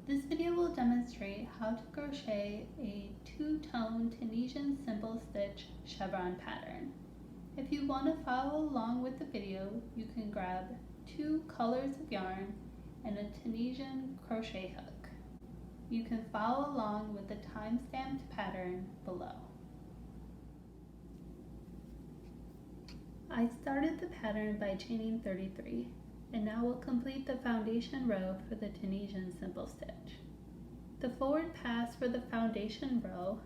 This video will demonstrate how to crochet a two-tone Tunisian Simple Stitch chevron pattern. If you want to follow along with the video, you can grab 2 colors of yarn and a Tunisian crochet hook. You can follow along with the time-stamped pattern below. I started the pattern by chaining 33. And now we'll complete the foundation row for the Tunisian Simple Stitch. The forward pass for the foundation row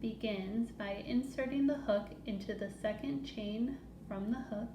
begins by inserting the hook into the second chain from the hook,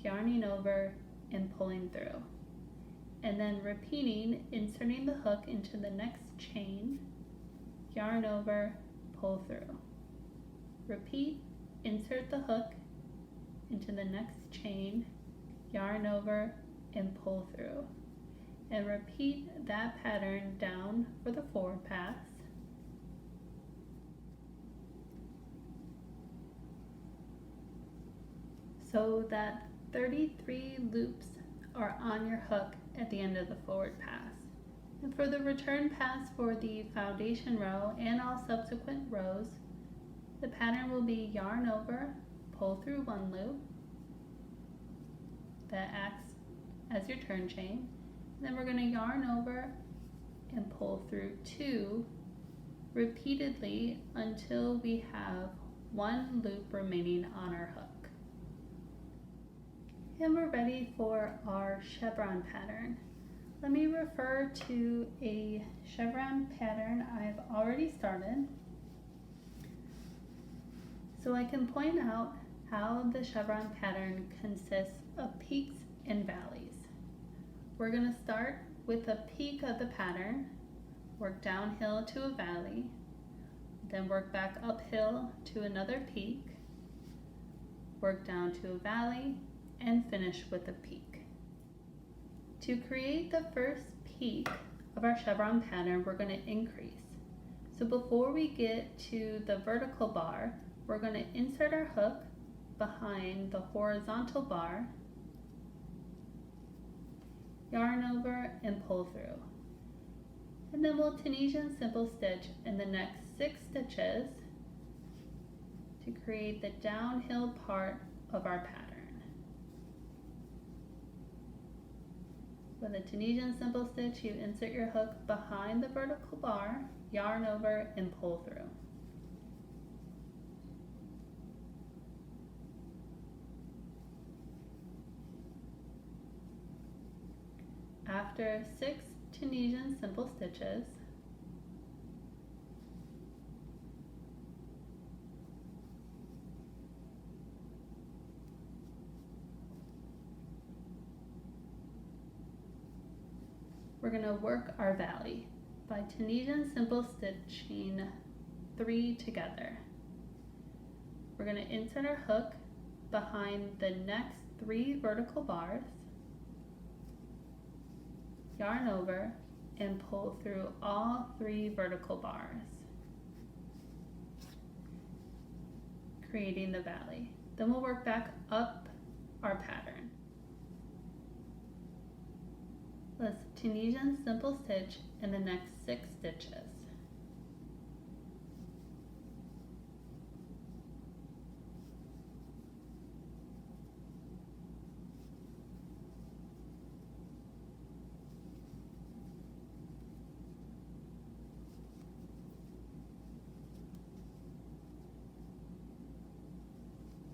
yarning over and pulling through, and then repeating, inserting the hook into the next chain, yarn over, pull through. Repeat, insert the hook into the next chain, yarn over and pull through, and repeat that pattern down for the forward pass. So that 33 loops are on your hook at the end of the forward pass. And for the return pass for the foundation row and all subsequent rows, the pattern will be yarn over, pull through 1 loop that acts as your turn chain. Then we're going to yarn over and pull through 2 repeatedly until we have 1 loop remaining on our hook. And we're ready for our chevron pattern. Let me refer to a chevron pattern I've already started, so I can point out how the chevron pattern consists of peaks and valleys. We're going to start with a peak of the pattern, work downhill to a valley, then work back uphill to another peak, work down to a valley, and finish with a peak. To create the first peak of our chevron pattern, we're going to increase. So before we get to the vertical bar, we're going to insert our hook behind the horizontal bar, yarn over and pull through. And then we'll Tunisian Simple Stitch in the next 6 stitches to create the downhill part of our pattern. With a Tunisian Simple Stitch, you insert your hook behind the vertical bar, yarn over and pull through. After 6 Tunisian Simple Stitches, we're going to work our valley by Tunisian Simple Stitching 3 together. We're going to insert our hook behind the next 3 vertical bars, yarn over and pull through all 3 vertical bars, creating the valley. Then we'll work back up our pattern. Let's Tunisian Simple Stitch in the next 6 stitches.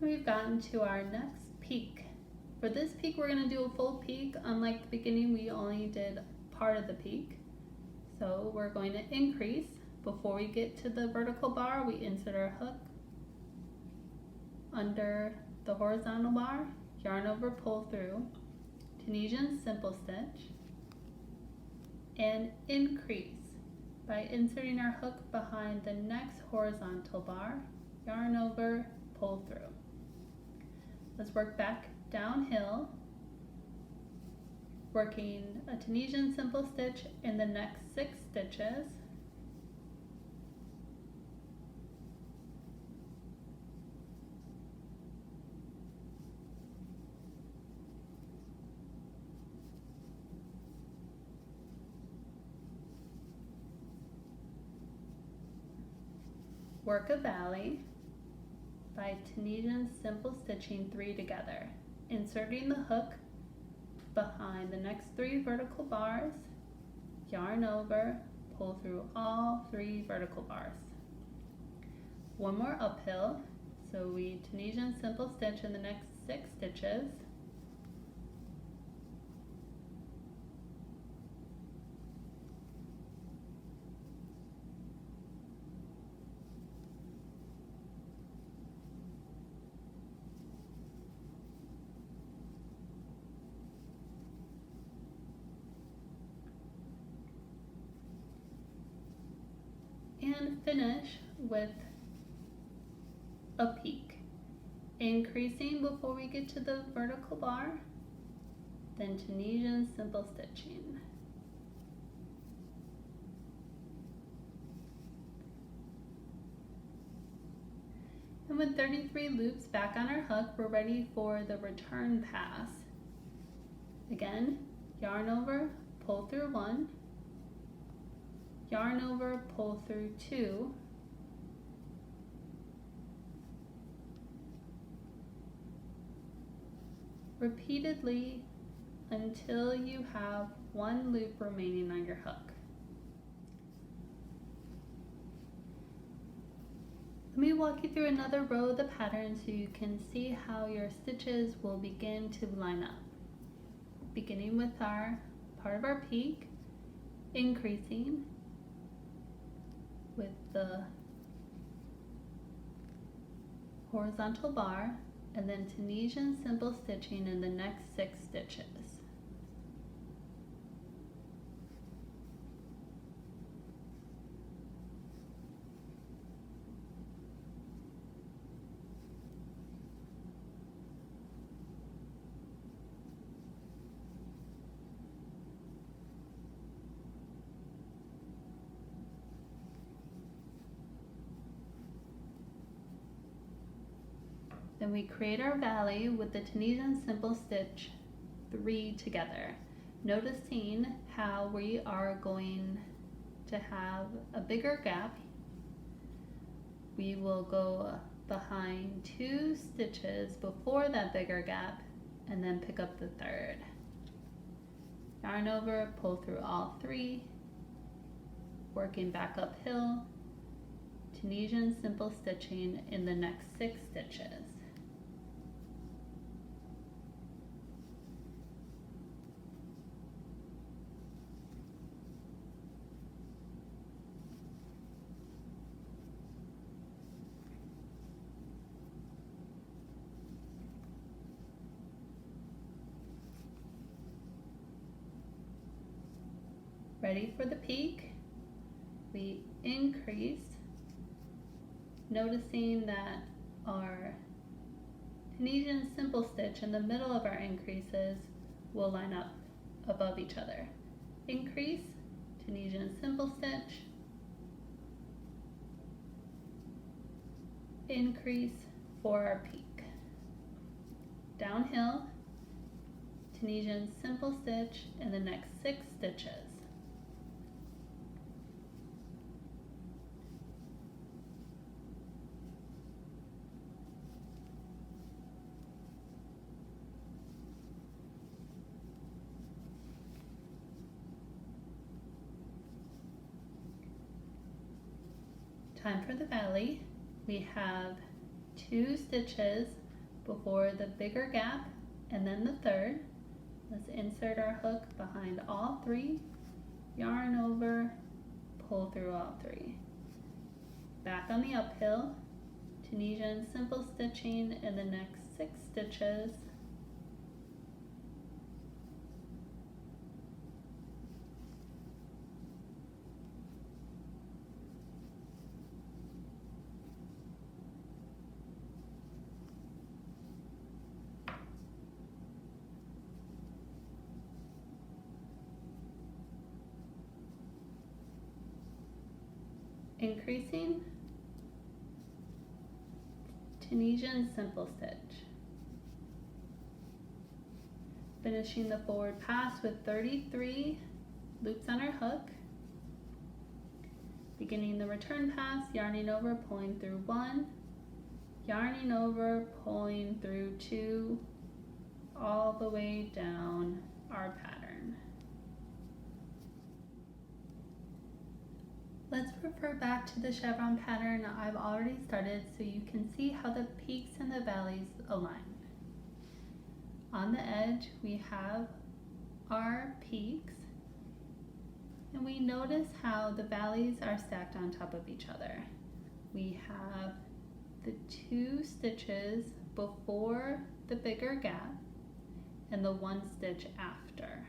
We've gotten to our next peak. For this peak, we're going to do a full peak. Unlike the beginning, we only did part of the peak. So we're going to increase. Before we get to the vertical bar, we insert our hook under the horizontal bar, yarn over, pull through, Tunisian Simple Stitch, and increase by inserting our hook behind the next horizontal bar, yarn over, pull through. Let's work back downhill, working a Tunisian Simple Stitch in the next 6 stitches. Work a valley by Tunisian Simple Stitching 3 together, inserting the hook behind the next 3 vertical bars, yarn over, pull through all 3 vertical bars. One more uphill, so we Tunisian Simple Stitch in the next 6 stitches. And finish with a peak, increasing before we get to the vertical bar, then Tunisian Simple Stitching. And with 33 loops back on our hook, we're ready for the return pass. Again, yarn over, pull through 1, yarn over, pull through 2, repeatedly until you have 1 loop remaining on your hook. Let me walk you through another row of the pattern so you can see how your stitches will begin to line up. Beginning with our part of our peak, increasing with the horizontal bar, and then Tunisian Simple Stitching in the next 6 stitches. Then we create our valley with the Tunisian Simple Stitch 3 together, noticing how we are going to have a bigger gap. We will go behind 2 stitches before that bigger gap and then pick up the 3rd. Yarn over, pull through all 3, working back uphill, Tunisian Simple Stitching in the next 6 stitches. Ready for the peak, we increase, noticing that our Tunisian Simple Stitch in the middle of our increases will line up above each other. Increase, Tunisian Simple Stitch, increase for our peak. Downhill, Tunisian Simple Stitch in the next 6 stitches. Time for the valley. We have 2 stitches before the bigger gap and then the 3rd. Let's insert our hook behind all 3, yarn over, pull through all 3. Back on the uphill, Tunisian Simple Stitching in the next 6 stitches. Increasing, Tunisian Simple Stitch. Finishing the forward pass with 33 loops on our hook. Beginning the return pass, yarning over, pulling through 1, yarning over, pulling through 2, all the way down our pattern. Let's refer back to the chevron pattern I've already started so you can see how the peaks and the valleys align. On the edge we have our peaks, and we notice how the valleys are stacked on top of each other. We have the 2 stitches before the bigger gap and the 1 stitch after.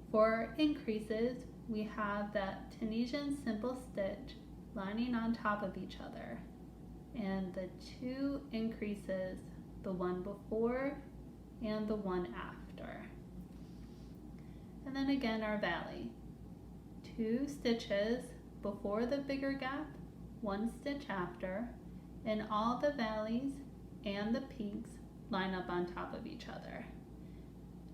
For increases, we have that Tunisian Simple Stitch lining on top of each other, and the 2 increases, the one before and the one after. And then again our valley, 2 stitches before the bigger gap, 1 stitch after, and all the valleys and the peaks line up on top of each other.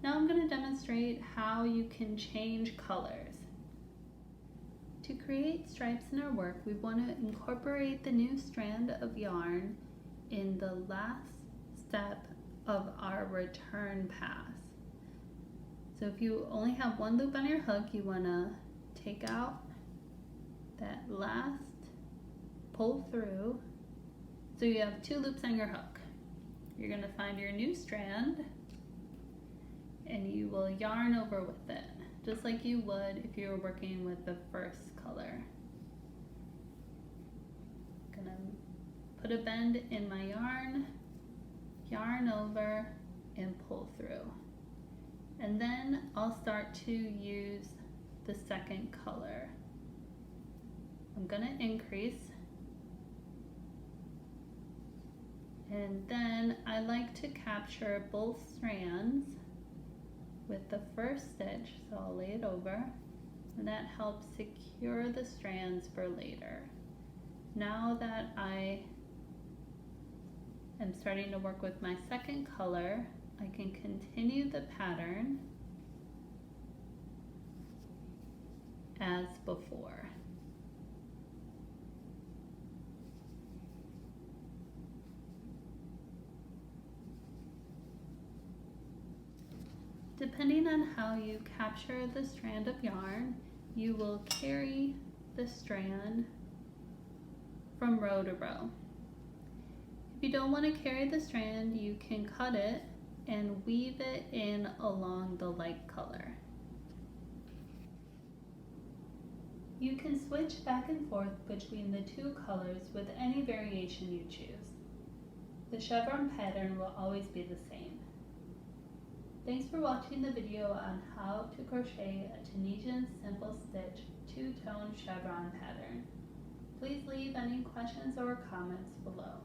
Now I'm going to demonstrate how you can change colors. To create stripes in our work, we want to incorporate the new strand of yarn in the last step of our return pass. So if you only have 1 loop on your hook, you want to take out that last pull through. So you have 2 loops on your hook. You're going to find your new strand and you will yarn over with it, just like you would if you were working with the first color. I'm going to put a bend in my yarn over and pull through. And then I'll start to use the second color. I'm going to increase, and then I like to capture both strands with the first stitch, so I'll lay it over, and that helps secure the strands for later. Now that I am starting to work with my second color, I can continue the pattern as before. Depending on how you capture the strand of yarn, you will carry the strand from row to row. If you don't want to carry the strand, you can cut it and weave it in along the light color. You can switch back and forth between the 2 colors with any variation you choose. The chevron pattern will always be the same. Thanks for watching the video on how to crochet a Tunisian Simple Stitch Two-Tone chevron pattern. Please leave any questions or comments below.